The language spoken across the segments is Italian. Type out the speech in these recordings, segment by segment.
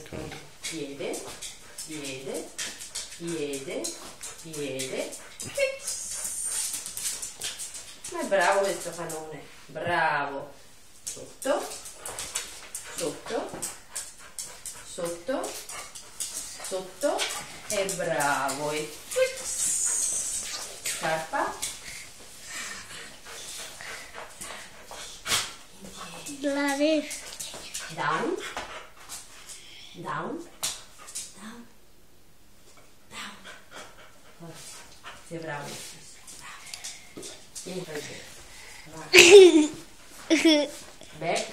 questo piede, piede, piede, piede, ma è bravo questo canone, bravo, sotto, sotto, sotto, sotto, è bravo, e scarpa, down, down, down, down, sei bravo, vieni per back,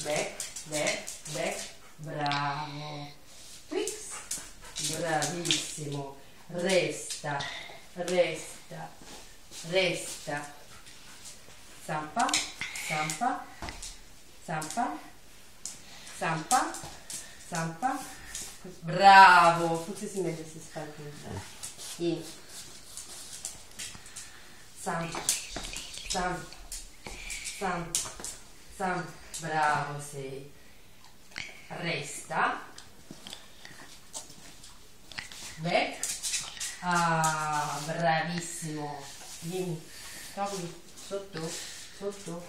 back, back, back, bravo, twix, bravissimo, resta, resta, resta, zampa, zampa, zampa, zampa, zampa, bravo, forse si mette si spalma, in, zampa, zampa, zampa, zampa, bravo sei, resta, back, ah, bravissimo, vieni, togli, sotto, sotto,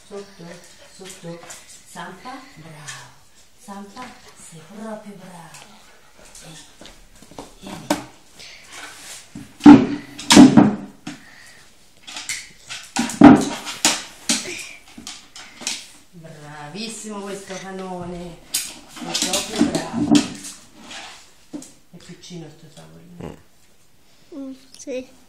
sotto, sotto, zampa, bravo, zampa, sei proprio bravo, vieni. Bravissimo questo canone, è proprio bravo, è piccino sto savorino. Sì.